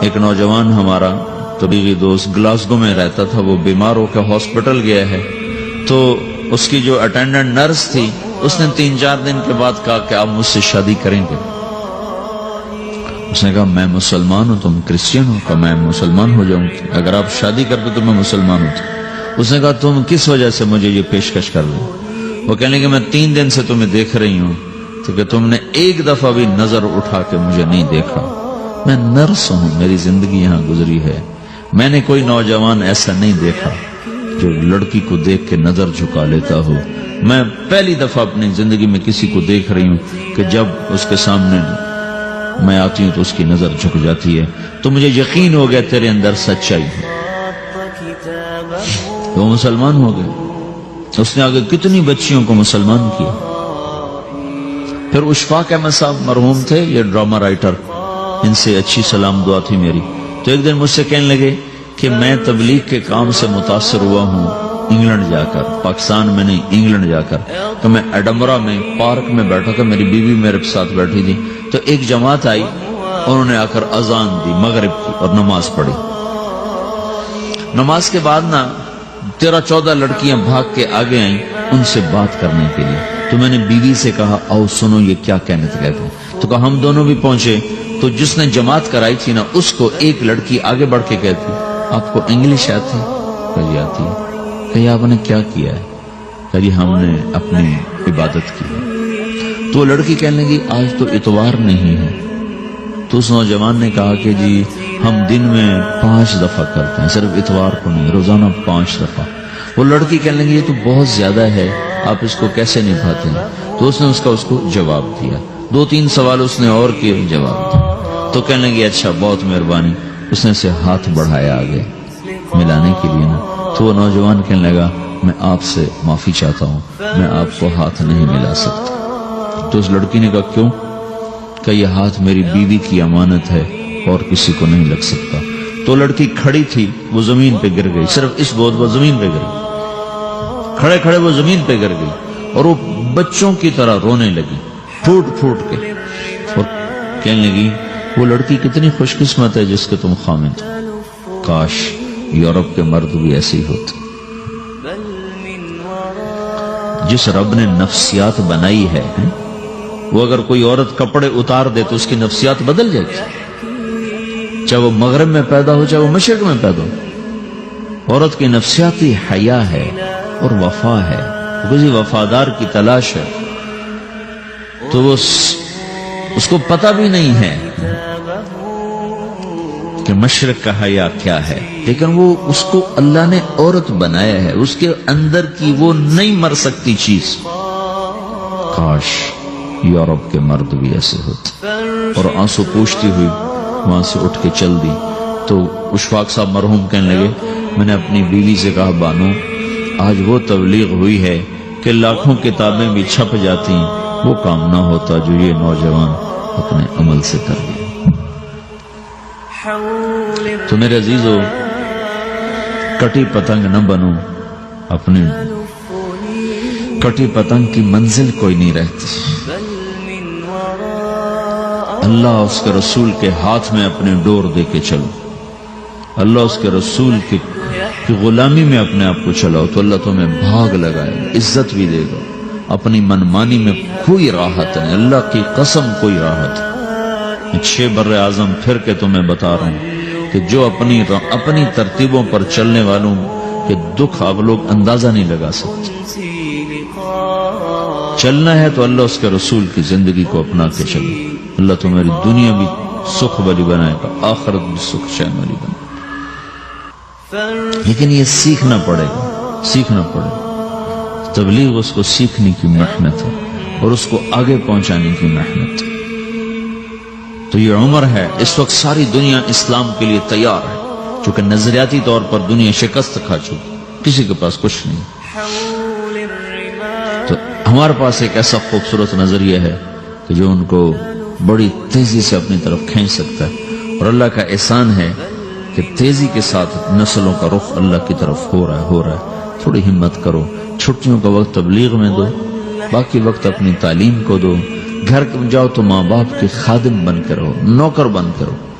ایک نوجوان ہمارا طبیعی دوست گلاسگو میں رہتا تھا، وہ بیمار ہو کے ہاسپٹل گیا ہے، تو اس کی جو اٹینڈنٹ نرس تھی اس نے 3-4 دن کے بعد کہا کہ آپ مجھ سے شادی کریں گے؟ اس نے کہا میں مسلمان ہوں، تم کرسچن ہو؟ کہا میں مسلمان ہو جاؤں گی، اگر آپ شادی کر دو تو میں مسلمان ہوں۔ اس نے کہا تم کس وجہ سے مجھے یہ پیشکش کر رہے ہو؟ وہ کہنے کہ میں 3 دن سے تمہیں دیکھ رہی ہوں تو کہ تم نے ایک دفعہ بھی نظر اٹھا کے مجھے نہیں دیکھا، میں نرس ہوں، میری زندگی یہاں گزری ہے، میں نے کوئی نوجوان ایسا نہیں دیکھا جو لڑکی کو دیکھ کے نظر جھکا لیتا ہو، میں پہلی دفعہ اپنی زندگی میں کسی کو دیکھ رہی ہوں کہ جب اس کے سامنے میں آتی ہوں تو اس کی نظر جھک جاتی ہے، تو مجھے یقین ہو گیا تیرے اندر سچائی ہے۔ وہ مسلمان ہو گئے، اس نے آگے کتنی بچیوں کو مسلمان کیا۔ پھر اشفاق احمد صاحب مرحوم تھے، یہ ڈرامہ رائٹر، ان سے اچھی سلام دعا تھی میری، تو ایک دن مجھ سے کہنے لگے کہ میں تبلیغ کے کام سے متاثر ہوا ہوں انگلینڈ جا کر، پاکستان میں نہیں انگلینڈ جا کر، تو میں ایڈنبرا میں پارک میں بیٹھا تھا، میری بیوی میرے ساتھ بیٹھی تھی، تو ایک جماعت آئی، انہوں نے آ کر اذان دی مغرب کی اور نماز پڑھی۔ نماز کے بعد 13-14 لڑکیاں بھاگ کے آگے آئیں ان سے بات کرنے کے لیے، تو میں نے بیوی سے کہا آؤ سنو یہ کیا کہنے کہتے ہیں، تو کہا ہم دونوں بھی پہنچے، تو جس نے جماعت کرائی تھی اس کو ایک لڑکی آگے بڑھ کے کہتی آپ کو انگلش آتی؟ کہا جی آتی ہے۔ کہا آپ نے کیا کیا ہے؟ کہا جی ہم نے اپنی عبادت کی ہے۔ تو لڑکی کہنے لگی آج تو اتوار نہیں ہے، تو اس نوجوان نے کہا کہ جی ہم دن میں 5 دفعہ کرتے ہیں، صرف اتوار کو نہیں، روزانہ 5 دفعہ۔ وہ لڑکی کہنے لگی یہ تو بہت زیادہ ہے، آپ اس کو کیسے نبھاتے ہیں؟ تو اس نے اس کو جواب دیا، 2-3 سوال اس نے اور کیے، جواب دیا، تو کہنے لگی اچھا بہت مہربانی، اس نے سے ہاتھ بڑھایا آگے ملانے کے لیے تو وہ نوجوان کہنے لگا میں آپ سے معافی چاہتا ہوں، میں آپ کو ہاتھ نہیں ملا سکتا۔ تو اس لڑکی نے کہا کیوں؟ کہ یہ ہاتھ میری بیوی کی امانت ہے اور کسی کو نہیں لگ سکتا۔ تو لڑکی کھڑی تھی، وہ زمین پہ گر گئی، صرف اس بہت وہ زمین پہ گر گئی، کھڑے کھڑے وہ زمین پہ گر گئی اور وہ بچوں کی طرح رونے لگی پھوٹ پھوٹ کے، اور کہنے لگی وہ لڑکی کتنی خوش قسمت ہے جس کے تم خامد ہو، کاش یورپ کے مرد بھی ایسے ہی ہوتے۔ جس رب نے نفسیات بنائی ہے وہ اگر کوئی عورت کپڑے اتار دے تو اس کی نفسیات بدل جائے گی، چاہے وہ مغرب میں پیدا ہو چاہے وہ مشرق میں پیدا ہو۔ عورت کی نفسیاتی حیا ہے اور وفا ہے، کسی وفادار کی تلاش ہے، تو وہ اس کو پتہ بھی نہیں ہے کہ مشرق کا حیا کیا ہے، لیکن وہ اس کو اللہ نے عورت بنایا ہے، اس کے اندر کی وہ نہیں مر سکتی چیز۔ کاش یورپ کے مرد بھی ایسے ہوتے۔ اور آنسو پوچھتی ہوئی وہاں سے اٹھ کے چل دی۔ تو اشفاق صاحب مرحوم کہنے لگے میں نے اپنی بیوی سے کہا بانو آج وہ تبلیغ ہوئی ہے کہ لاکھوں کتابیں بھی چھپ جاتی، وہ کام نہ ہوتا جو یہ نوجوان اپنے عمل سے کر گئے۔ تو میرے عزیزو کٹی پتنگ نہ بنو، اپنی کٹی پتنگ کی منزل کوئی نہیں رہتی۔ اللہ اس کے رسول کے ہاتھ میں اپنے ڈور دے کے چلو، اللہ اس کے رسول کی غلامی میں اپنے آپ کو چلاؤ تو اللہ تمہیں بھاگ لگائے، عزت بھی دے گا۔ اپنی منمانی میں کوئی راحت نہیں، اللہ کی قسم کوئی راحت نہیں۔ 6 بر اعظم پھر کے تمہیں بتا رہا ہوں کہ جو اپنی ترتیبوں پر چلنے والوں کے دکھ آپ لوگ اندازہ نہیں لگا سکتے۔ چلنا ہے تو اللہ اس کے رسول کی زندگی کو اپنا کے چلو، اللہ تمہاری دنیا بھی سکھ والی بنائے گا، آخرت بھی سکھ چین والی بنائے گا۔ لیکن یہ سیکھنا پڑے گا، سیکھنا پڑے گا۔ تبلیغ اس کو سیکھنے کی محنت ہے اور اس کو آگے پہنچانے کی محنت ہے۔ تو یہ عمر ہے، اس وقت ساری دنیا اسلام کے لیے تیار ہے، چونکہ نظریاتی طور پر دنیا شکست کھا چکی، کسی کے پاس کچھ نہیں۔ تو ہمارے پاس ایک ایسا خوبصورت نظریہ ہے کہ جو ان کو بڑی تیزی سے اپنی طرف کھینچ سکتا ہے، اور اللہ کا احسان ہے کہ تیزی کے ساتھ نسلوں کا رخ اللہ کی طرف ہو رہا ہے۔ تھوڑی ہمت کرو، چھٹیوں کا وقت تبلیغ میں دو، باقی وقت اپنی تعلیم کو دو، گھر جاؤ تو ماں باپ کے خادم بن کے رہو، نوکر بن کے رہو۔